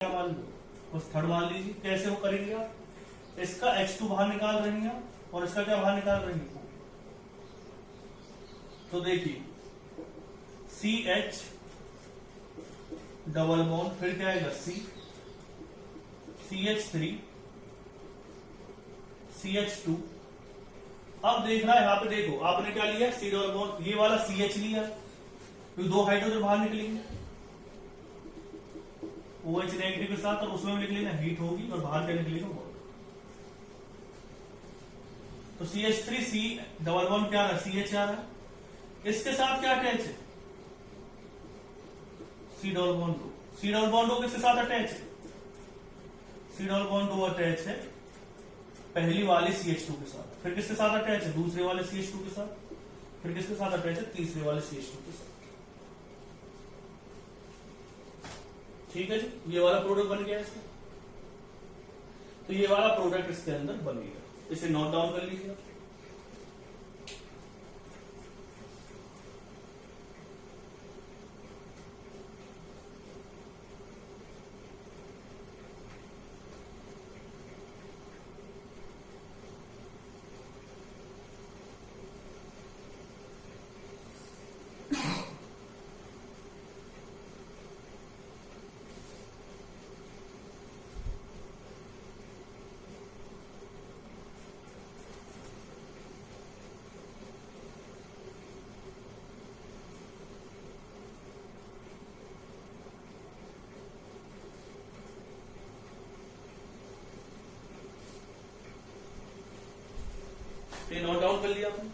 क्या मान लो, बस थर्ड मान लीजिए। कैसे वो करेंगे आप, इसका H2 बाहर निकाल रही हैं और इसका क्या बाहर निकाल रही हैं। तो देखिए CH डबल बॉन्ड, फिर क्या आएगा CH3 CH2। अब देखना है, यहां पे देखो आपने क्या लिया, C डबल बॉन्ड, ये वाला CH लिया, तो दो हाइड्रोजन बाहर निकलेंगे OH नेगेटिव के साथ, और उसमें भी लिख लेना हीट होगी और बाहर क्या निकलेगा वाटर। तो CH3 C डबल बॉन्ड क्या आ रहा है, CH आ रहा है, इसके साथ क्या अटैच है, C double bond O। C double bond O किसके साथ अटैच है, C double bond O attach है पहली वाले CH2 के साथ, फिर किसके साथ अटैच है, दूसरे वाले CH2 के साथ, फिर किसके साथ अटैच है, तीसरे वाले CH2 के साथ। ठीक है जी, ये वाला प्रोडक्ट बन गया इसका। तो ये वाला प्रोडक्ट इसके अंदर बनेगा, इसे नोट डाउन कर लीजिए। ये नोट डाउन कर लिया आपने।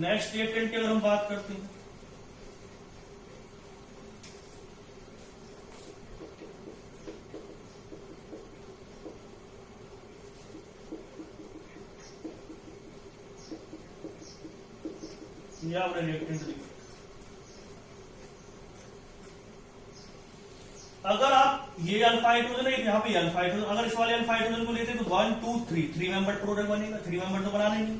नेक्स्ट रिएक्टेंट की अगर हम बात करते हैं, ये आपने रिएक्टेंट लिखा। अगर आप ये अल्फा हाइड्रोजन है, यहाँ पे अल्फा हाइड्रोजन, अगर इस वाले अल्फा हाइड्रोजन को लेते तो 1 2 3 मेंबर प्रोडक्ट बनेगा। 3 मेंबर तो बनाना ही नहीं,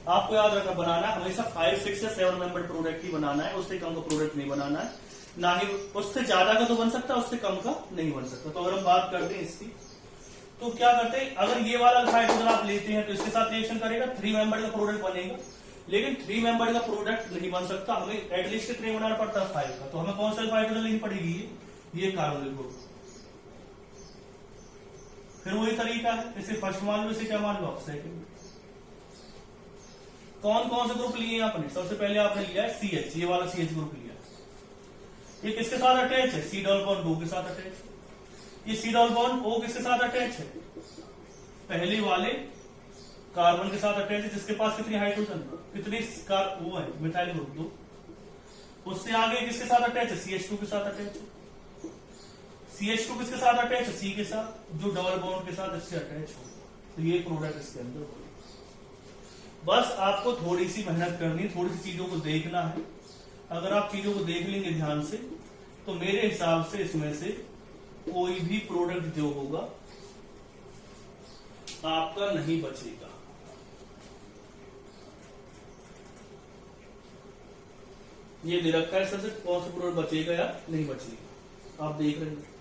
आपको याद रखना, बनाना हमेशा 5 6 या 7 मेंबर प्रोडक्ट ही बनाना है, उससे कम का प्रोडक्ट नहीं बनाना है, ना ही उससे ज्यादा का तो बन सकता है, उससे कम का नहीं बन सकता। तो अगर हम बात करते हैं इसकी, तो क्या करते हैं, अगर ये वाला अल्फा हाइड्रोजन आप लेते हैं तो इसके साथ रिएक्शन करेगा, 3 मेंबर का प्रोडक्ट बनेगा। लेकिन 3 मेंबर का प्रोडक्ट नहीं बन सकता, हमें एटलीस्ट कितने बनाना पड़ता है, 5 का। तो हमें कौन सा अल्फा हाइड्रोजन लेनी पड़ेगी, ये कार्बोनिल ग्रुप। फिर वही तरीका है, इसे फर्स्ट मान लो, इसे क्या मान लो आप, सेकंड। कौन कौन से ग्रुप लिए आपने, सबसे पहले आपने लिया है CH, ये वाला CH ग्रुप लिया। ये किसके साथ अटैच है, C डबल बॉन्ड O के साथ अटैच है। ये C डबल बॉन्ड O किसके साथ अटैच है, पहले वाले कार्बन के साथ अटैच है, जिसके पास कितनी हाइड्रोजन, कितनी वो है, मिथाइल ग्रुप 2। उससे आगे किसके साथ अटैच है, CH2 के साथ अटैच है। CH2 किसके साथ अटैच है, C के साथ, जो डबल बॉन्ड के साथ इससे अटैच हो। तो ये प्रोडक्ट इसके अंदर हो। बस आपको थोड़ी सी मेहनत करनी है, थोड़ी सी चीजों को देखना है। अगर आप चीजों को देख लेंगे ध्यान से, तो मेरे हिसाब से इसमें से कोई भी प्रोडक्ट जो होगा आपका नहीं बचेगा। ये दे रखा है सर से, कौन सा प्रोडक्ट बचेगा या नहीं बचेगा, आप देख रहे हैं।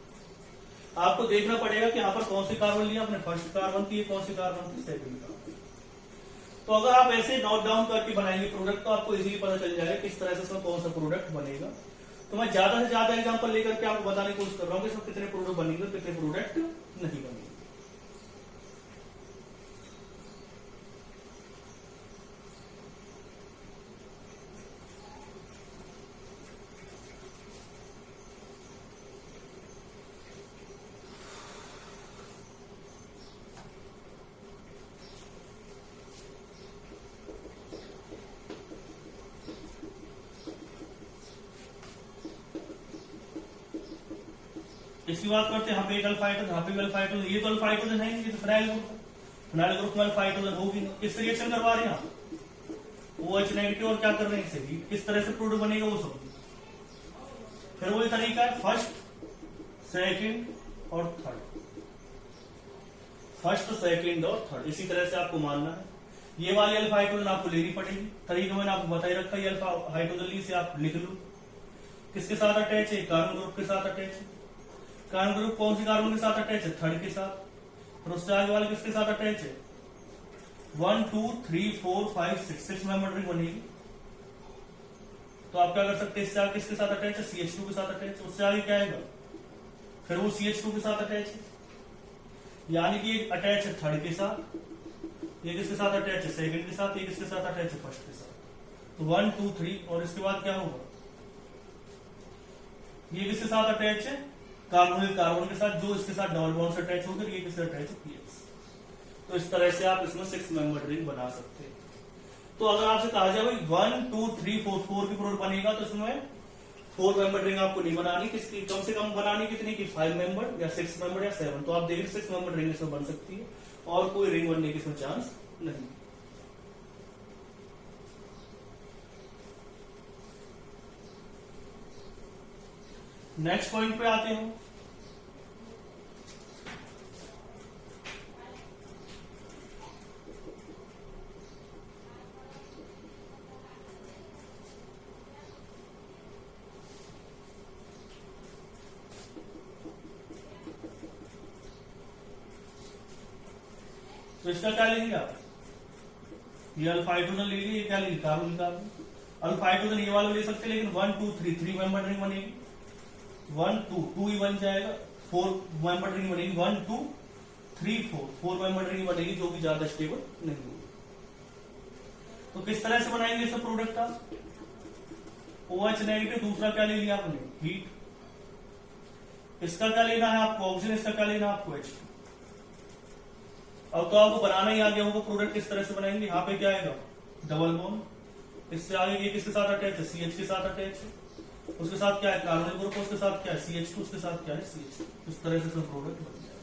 आपको देखना पड़ेगा कि यहाँ पर कौन सी कार्बन लिया आपने, फर्स्ट कार्बन की, कौन सी कार्बन की, सेकंड कार्बन। तो अगर आप ऐसे नोट डाउन करके बनाएंगे प्रोडक्ट, तो आपको इजीली पता चल जाएगा किस तरह से इसमें कौन सा प्रोडक्ट बनेगा। तो मैं ज्यादा से ज्यादा एग्जांपल लेकर के आपको बताने की कोशिश कर रहा हूँ कि इसमें कितने प्रोडक्ट बनेंगे, कितने प्रोडक्ट नहीं बनेंगे। इसकी बात करते हैं, यहाँ पे एक अल्फा हाइड्रोजन, यहाँ पे भी अल्फा हाइड्रोजन, ये तो अल्फा हाइड्रोजन है, ये तो फिनाइल ग्रुप है। फिनाइल ग्रुप में अल्फा हाइड्रोजन होगी नहीं, किस रिएक्शन करवा रहे हैं आप, OH नेगेटिव, और क्या कर रहे हैं इसे, किस तरह से प्रोडक्ट बनेगा वो सब। फिर वही तरीका है, फर्स्ट सेकंड और थर्ड, फर्स्ट सेकंड और थर्ड, इसी तरह से आपको मानना है। ये वाली अल्फा हाइड्रोजन आपको लेनी पड़ेगी। तरीका मैंने आपको बता ही रखा है, अल्फा हाइड्रोजन ली से आप लिख लो। किसके साथ अटैच है? कार्बन ग्रुप के साथ अटैच है। कार्बन ग्रुप कौन सी कार्बन के साथ अटैच है? थर्ड के साथ। और उससे आगे वाले किसके साथ अटैच है? 1 2 3 4 5 6 मेंबर रिंग बनेगी। तो आप क्या कर सकते हैं, इससे आगे किसके साथ अटैच है? CH2 के साथ अटैच है। उससे आगे क्या आएगा? फिर वो CH2 के साथ अटैच है, यानी कि एक अटैच है थर्ड के साथ, ये किसके साथ अटैच है? सेकंड के साथ। ये किसके साथ अटैच है? फर्स्ट के साथ। तो 1 2 3 और इसके बाद क्या होगा? ये किसके साथ अटैच है? कार्बोनिल कार्बन के साथ, जो इसके साथ डबल बॉन्ड से अटैच होकर ये किससे अटैच है? PX। तो इस तरह से आप इसमें 6 मेंबर रिंग बना सकते हैं। तो अगर आपसे कहा जाए भाई 1 2 3 4 4 की प्रोडक्ट बनेगा, तो इसमें 4 मेंबर रिंग आपको नहीं बनानी, किसकी कम से कम बनानी कितनी की? 5 मेंबर या 6 मेंबर या 7। तो आप देखिए 6 मेंबर रिंग इसमें बन सकती है और कोई रिंग बनने की इसमें चांस नहीं। नेक्स्ट पॉइंट पे आते हैं। तो इसका क्या लेंगे आप? ये अल्फा हाइड्रोजन ले लीजिए, क्या लेंगे? Carbon carbon. अल्फा हाइड्रोजन ये वाला ले सकते हैं, लेकिन 1 2 3 मेंबर रिंग बनेगी। 1 2 2 ही बन जाएगा। 4 मेंबर रिंग बनेगी। 1 2 3 4 मेंबर रिंग बनेगी, जो कि ज्यादा स्टेबल नहीं होगी। तो किस तरह से बनाएंगे इस प्रोडक्ट का? OH नेगेटिव, दूसरा क्या ले लिया आपने? हीट। इसका क्या लेना है आपको? ऑक्सीजन। इसका क्या लेना है आपको? H2। अब तो आपको बनाना ही आ गया होगा प्रोडक्ट किस तरह से बनाएंगे। यहाँ पे क्या आएगा? Double bond. इससे आगे ये किसके साथ अटैच है? CH के साथ अटैच है। उसके साथ क्या है? Carbonyl group. उसके साथ क्या है? CH2। उसके साथ क्या है? CH2। इस तरह से प्रोडक्ट बन जाएगा।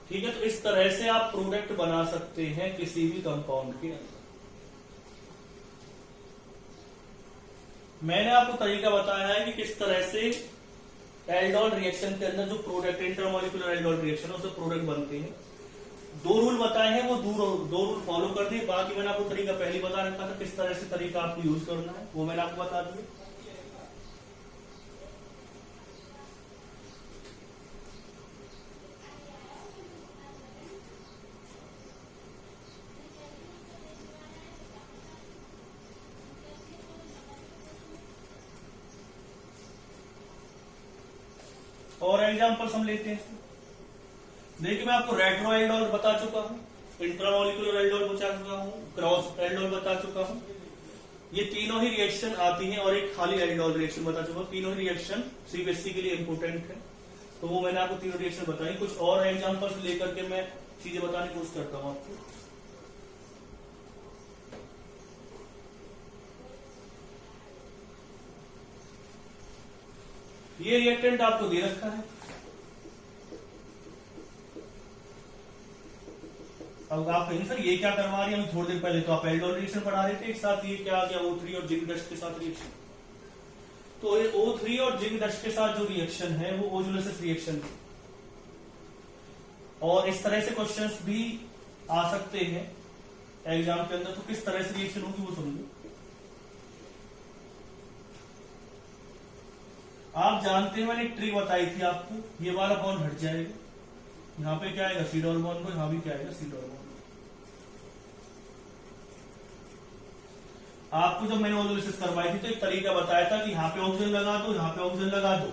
ठीक है, तो इस तरह से आप प्रोडक्ट बना सकते हैं किसी भी कंपाउंड के अंदर। मैंने आपको तरीका बताया है कि किस तरह से एल्डोल रिएक्शन के अंदर जो प्रोडक्ट इंटरमॉलिक्यूलर एल्डोल रिएक्शन है उससे प्रोडक्ट बनते हैं। 2 रूल बताए हैं, वो 2 रूल फॉलो कर दिए। बाकी मैंने आपको तरीका पहले बता रखा था, किस तरह से तरीका आपको यूज करना है वो मैंने आपको बता दिया। और एग्जांपल्स हम लेते हैं। देखिए मैं आपको रेट्रो एल्डोल बता चुका हूं, इंट्रामोलिकुलर एल्डोल बता चुका हूं, क्रॉस एल्डोल बता चुका हूं। ये तीनों ही रिएक्शन आती हैं और एक खाली एल्डोल रिएक्शन बता चुका हूं। तीनों रिएक्शन सीबीएसई के लिए इंपोर्टेंट है, तो वो मैंने आपको तीनों रिएक्शन बताई। कुछ और एग्जांपल्स लेकर के मैं चीजें बताने की कोशिश करता हूं आपको। ये रिएक्टेंट आपको दे रखा है। अब आप कहेंगे सर ये क्या करवा रही है? हम थोड़ी देर पहले तो आप एल्डोल रिएक्शन पढ़ा रहे थे एक साथ, ये क्या आ गया O3 और जिंक डस्ट के साथ रिएक्शन। तो ये O3 और जिंक डस्ट के साथ जो रिएक्शन है वो ओजोलिसिस रिएक्शन है। और इस तरह से क्वेश्चंस भी आ सकते हैं एग्जाम के अंदर। तो किस तरह से रिएक्शन होगी वो समझो। आप जानते हैं मैंने एक ट्रिक बताई थी आपको, ये वाला बॉन्ड हट जाएगा, यहाँ पे क्या आएगा? C डबल बॉन्ड को, यहाँ भी क्या आएगा? C double bond. आपको जब मैंने ओजोलिसिस करवाई थी तो एक तरीका बताया था कि यहाँ पे ऑक्सीजन लगा दो, यहाँ पे ऑक्सीजन लगा दो।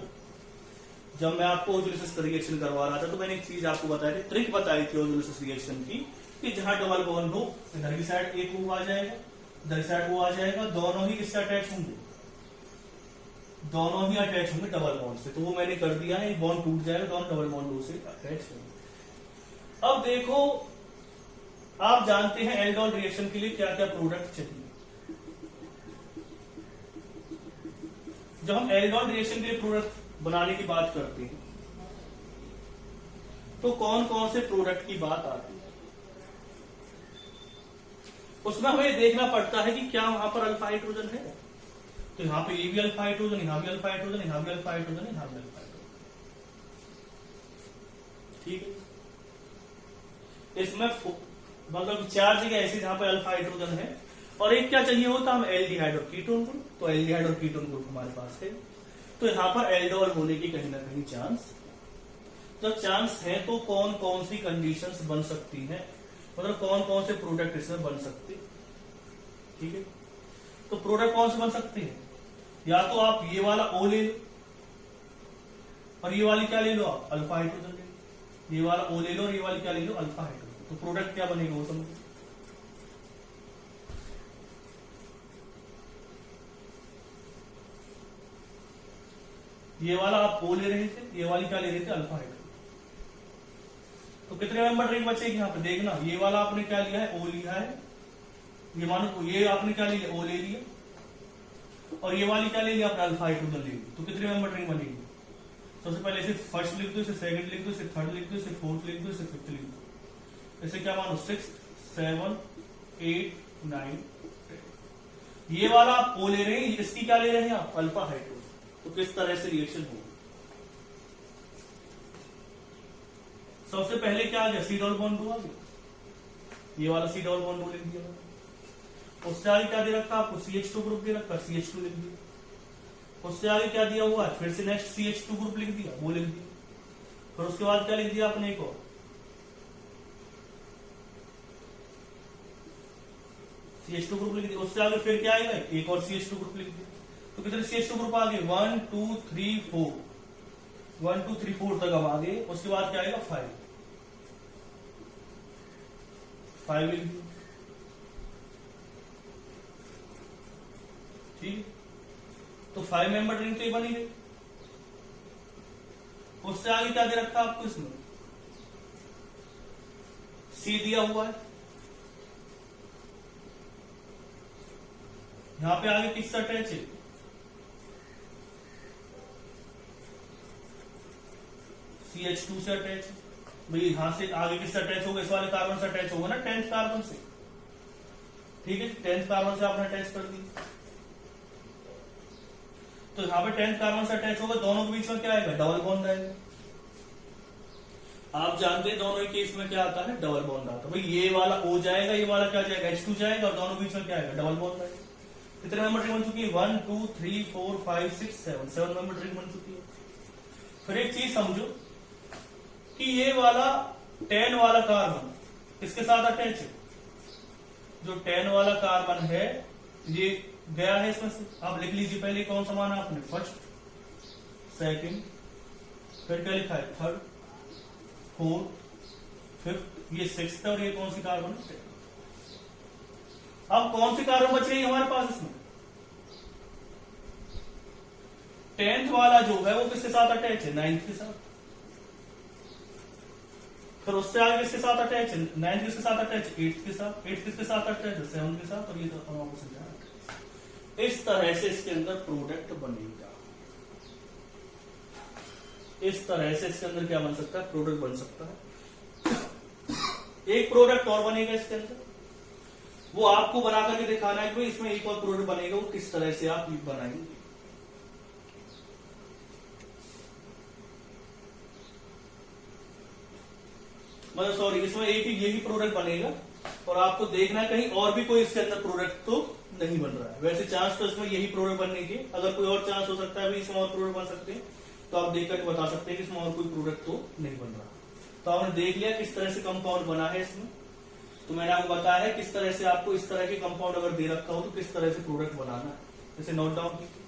जब मैं आपको ओजोलिसिस का रिएक्शन करवा रहा था तो मैंने एक चीज आपको बताई थी, ट्रिक बताई थी ओजोलिसिस रिएक्शन की, कि जहां डबल बॉन्ड हो इधर की साइड एक वो आ जाएगा, इधर की साइड वो आ जाएगा, दोनों ही किससे अटैच होंगे? दोनों ही अटैच होंगे डबल बॉन्ड से। तो वो मैंने कर दिया है, बॉन्ड टूट जाएगा, दोनों डबल बॉन्ड से अटैच होंगे। अब देखो, आप जानते हैं एल्डोल रिएक्शन के लिए क्या क्या प्रोडक्ट चाहिए। जब हम एल्डोल रिएक्शन के लिए प्रोडक्ट बनाने की बात करते हैं तो कौन कौन से प्रोडक्ट की बात आती है? उसमें हमें देखना पड़ता है कि क्या वहां पर अल्फा हाइड्रोजन है। तो यहां पे ये भी अल्फा हाइड्रोजन, यहां भी अल्फा हाइड्रोजन, यहां भी अल्फा हाइड्रोजन, यहां भी अल्फा हाइड्रोजन। ठीक है। इसमें मतलब 4 जगह ऐसी जहां पे अल्फा हाइड्रोजन है, और एक क्या चाहिए होता हम एल्डिहाइड और कीटोन ग्रुप, तो एल्डिहाइड और कीटोन ग्रुप हमारे पास है, तो यहाँ पर एल्डोल होने की कहीं ना कहीं चांस, तो चांस है, तो कौन कौन सी कंडीशंस बन सकती हैं, मतलब कौन कौन से प्रोडक्ट इसमें बन सकते, ठीक है। तो प्रोडक्ट कौन से बन सकते हैं, या तो आप ये वाला ओ ले लो, और ये वाली क्या ले लो आप अल्फा हाइड्रोजन ले लो, ये वाला ओ ले लो और ये वाली क्या ले लो अल्फा हाइड्रोजन, तो प्रोडक्ट क्या बनेगा वो समझो। ये वाला आप ओ ले रहे थे, ये वाली क्या ले रहे थे अल्फा हाइड्रोजन, तो कितने मेंबर रिंग बचेगी यहाँ पे देखना, ये वाला आपने क्या लिया है ओ लिया है, ये मानो ये आपने क्या लिया ओ ले लिया, और ये वाली क्या ले लिया आपने अल्फा हाइड्रोजन ले लिया, तो कितने मेंबर रिंग बनेगी, सबसे पहले इसे फर्स्ट लिख दो, इसे सेकंड लिख दो, इसे थर्ड लिख दो, इसे फोर्थ लिख दो, इसे फिफ्थ लिख दो, इसे क्या मानो 6 7 8 9 10। ये वाला आप ओ ले रहे हैं, इसकी क्या ले रहे हैं आप अल्फा हाइड्रोजन, तो किस तरह से रिएक्शन होगा, सबसे पहले क्या आ गया सी डबल बॉन्ड 2 आ गया, ये वाला सी डबल बॉन्ड 2 लिख दिया, उससे आगे क्या दे रखा आपको CH2 ग्रुप दे रखा, CH2 लिख दिया, उससे आगे क्या दिया हुआ है, फिर से नेक्स्ट CH2 ग्रुप लिख दिया, वो लिख दिया, फिर उसके बाद क्या लिख दिया आपने एक और CH2 ग्रुप लिख दिया, उससे आगे फिर क्या आएगा एक और CH2 ग्रुप लिख दिया, तो कितने CH2 ग्रुप आ गए 1 2 3 4, 1 2 3 4 तक हम आ गए, उसके बाद क्या आएगा 5 लिख दिया, ठीक, तो 5 मेंबर रिंग तो ये बनी गई, उससे आगे क्या दे रखा आपको इसमें सी दिया हुआ है, यहां पे आगे किससे अटैच है CH2 से अटैच है, भाई यहां से आगे किससे अटैच होगा, इस वाले कार्बन से अटैच होगा ना 10th कार्बन से, ठीक है 10th कार्बन से आपने अटैच कर दी, तो यहाँ पे 10th कार्बन से अटैच होगा, दोनों के बीच में क्या आएगा डबल बॉन्ड आएगा, आप जानते हैं दोनों ही केस में क्या आता है डबल बॉन्ड आता है, भाई ये वाला O जाएगा, ये वाला क्या जाएगा H2 जाएगा, और दोनों बीच में क्या आएगा डबल बॉन्ड आएगा, कितने मेंबर रिंग बन चुकी है 1 2 3 4 5 6 7 मेंबर रिंग बन चुकी है। फिर एक चीज समझो कि ये वाला 10 वाला कार्बन किसके साथ अटैच है, जो 10 वाला कार्बन है ये गया है इसमें से, आप लिख लीजिए पहले कौन सा माना आपने फर्स्ट सेकंड, फिर क्या लिखा है थर्ड फोर्थ फिफ्थ, ये 6th और ये कौन सी कार्बन है, अब कौन सी कार्बन बच रही है हमारे पास इसमें 10th वाला जो है वो किसके साथ अटैच है 9th के साथ, फिर उससे आगे किसके साथ अटैच है 9th किसके साथ अटैच है 8th के साथ, 8th किसके साथ अटैच है 7th के साथ, और ये तो हम आपको समझा इस तरह से इसके अंदर प्रोडक्ट बनेगा, इस तरह से इसके अंदर क्या बन सकता है प्रोडक्ट बन सकता है, एक प्रोडक्ट और बनेगा इसके अंदर, वो आपको बना करके दिखाना है कि इसमें एक और प्रोडक्ट बनेगा, वो किस तरह से आप बनाएंगे, मतलब सॉरी इसमें एक ही यही प्रोडक्ट बनेगा, और आपको देखना है कहीं और भी कोई इसके अंदर प्रोडक्ट तो नहीं बन रहा है, वैसे चांस तो इसमें यही प्रोडक्ट बनने के, अगर कोई और चांस हो सकता है भी इसमें और प्रोडक्ट बन सकते हैं तो आप देख करके बता सकते हैं कि इसमें और कोई प्रोडक्ट तो नहीं बन रहा। तो आपने देख लिया किस तरह से कंपाउंड बना है इसमें, तो मैंने आपको बताया है किस तरह से आपको इस तरह के कंपाउंड अगर दे रखा हो तो किस तरह से प्रोडक्ट बनाना है, इसे नोट डाउन कीजिए।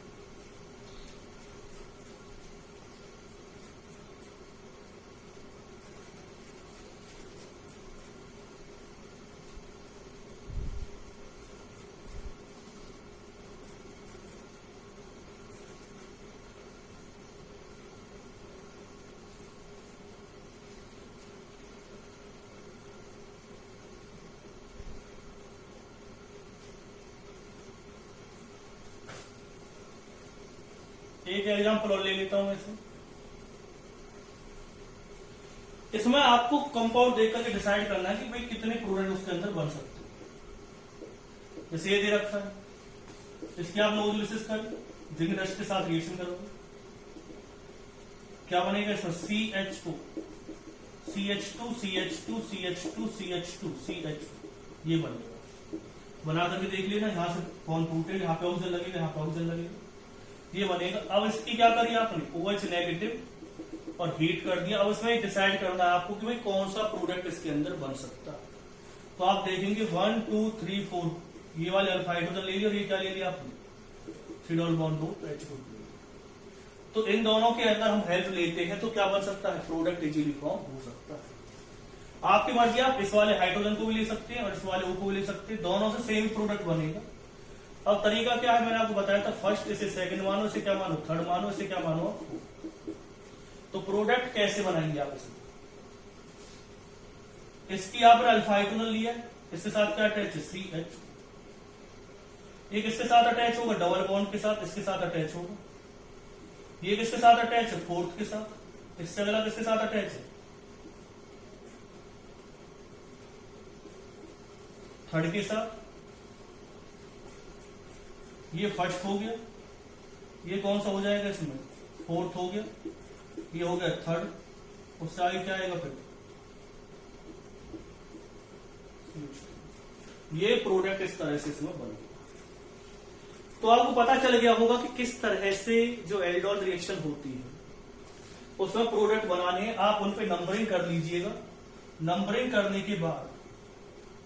एक एग्जांपल और ले लेता हूं इसमें आपको कंपाउंड देख करके डिसाइड करना है कि भाई कितने प्रोडक्ट उसके अंदर बन सकते हैं। जैसे ये दे रखा है, इसकी आप नोजलिसिस कर जिंक डस्ट के साथ रिएक्शन करोगे, क्या बनेगा इसमें CH2 CH2 CH2 CH2 CH2 CH, ये बनेगा। बना करके देख लेना, यहाँ से बॉन्ड टूटेगा, यहाँ पे ऑक्सीजन लगेगा, यहाँ पे ऑक्सीजन लगेगा, ये बनेगा। अब इसकी क्या करिए आपने, OH नेगेटिव और हीट कर दिया। अब इसमें डिसाइड करना है आपको कि भाई कौन सा प्रोडक्ट इसके अंदर बन सकता है। तो आप देखेंगे 1 2 3 4 ये वाले अल्फा हाइड्रोजन ले लिया और ये क्या ले लिया आपने, 3 डबल बॉन्ड 2 H ग्रुप। तो इन दोनों के अंदर हम हेल्प लेते हैं तो क्या बन सकता है, प्रोडक्ट इजीली फॉर्म हो सकता है। आपकी मर्जी, आप इस वाले हाइड्रोजन को भी ले सकते हैं और इस वाले O को भी ले सकते हैं, दोनों से सेम प्रोडक्ट बनेगा। अब तरीका क्या है, मैंने आपको बताया था, फर्स्ट इसे सेकंड मानो, इसे क्या मानो थर्ड मानो, इसे क्या मानो। तो प्रोडक्ट कैसे बनाएंगे आप इसमें, इसकी आपने अल्फा हाइड्रोजन लिया, इसके साथ क्या अटैच है, CH, एक इसके साथ अटैच होगा डबल बॉन्ड के साथ, इसके साथ अटैच होगा, ये किसके साथ अटैच है, फोर्थ के साथ, इससे अगला किसके साथ अटैच है, थर्ड के साथ, ये फर्स्ट हो गया, ये कौन सा हो जाएगा इसमें, फोर्थ हो गया, ये हो गया थर्ड, उससे आगे क्या आएगा फिर, ये प्रोडक्ट इस तरह से इसमें बनेगा। तो आपको पता चल गया होगा कि किस तरह से जो एल्डोल रिएक्शन होती है उसमें प्रोडक्ट बनाने, आप उन पे नंबरिंग कर लीजिएगा। नंबरिंग करने के बाद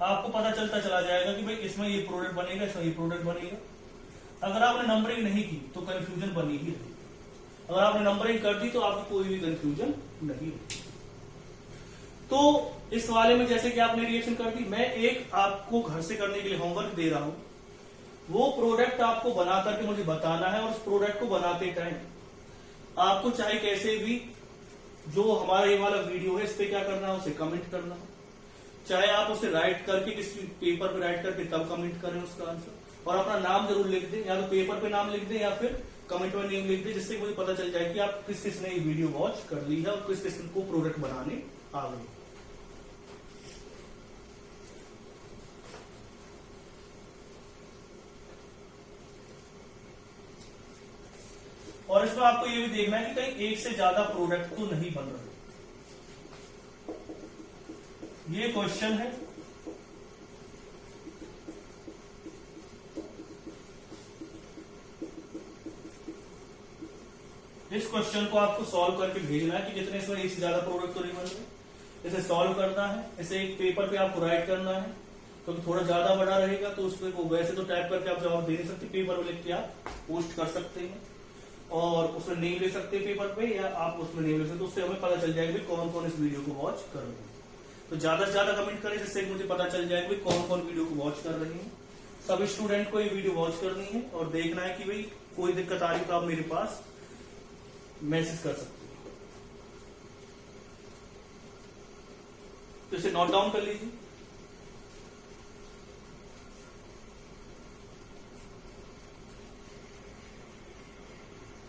आपको पता चलता चला जाएगा कि भाई इसमें ये प्रोडक्ट बनेगा, इसमें ये प्रोडक्ट बनेगा। अगर आपने नंबरिंग नहीं की तो कंफ्यूजन बनी ही रहेगी, अगर आपने नंबरिंग कर दी तो आपको कोई भी कंफ्यूजन नहीं होगी। तो इस वाले में जैसे कि आपने रिएक्शन कर दी, मैं एक आपको घर से करने के लिए होमवर्क दे रहा हूं, वो प्रोडक्ट आपको बना करके मुझे बताना है। और उस प्रोडक्ट को बनाते टाइम आपको चाहे कैसे भी, जो हमारा ये वाला वीडियो है इस पे क्या करना है, उसे कमेंट करना है, चाहे आप उसे राइट करके किसी पेपर पे राइट करके तब कमेंट करें उसका आंसर, और अपना नाम जरूर लिख दें, या तो पेपर पे नाम लिख दें या फिर कमेंट में नेम लिख दें, जिससे मुझे पता चल जाए कि आप किस किस ने ये वीडियो वॉच कर ली है और किस किस को प्रोडक्ट बनाने आ गए। और इसमें आपको ये भी देखना है कि कहीं एक से ज्यादा प्रोडक्ट तो नहीं बन रहे। ये क्वेश्चन है, इस क्वेश्चन को आपको सॉल्व करके भेजना है कि कितने इसमें एक से ज्यादा प्रोडक्ट तो नहीं बन रहे। इसे सॉल्व करना है, इसे एक पेपर पे आपको राइट करना है, क्योंकि थोड़ा ज्यादा बड़ा रहेगा तो उसमें वो वैसे तो टाइप करके आप जवाब दे नहीं सकते, पेपर पे लिख के आप पोस्ट कर सकते हैं और उसमें नेम ले सकते हैं पेपर पे, या आप उसमें नेम ले सकते, तो उससे हमें पता चल जाएगा कौन कौन इस वीडियो को वॉच कर रहे हैं। तो ज्यादा से ज्यादा कमेंट करें, जिससे मुझे पता चल जाएगा कौन कौन वीडियो को वॉच कर रहे हैं। सभी स्टूडेंट को ये वीडियो वॉच करनी है और देखना है कि भाई कोई दिक्कत आ रही तो आप मेरे पास मैसेज कर सकते हैं। तो इसे नोट डाउन कर लीजिए।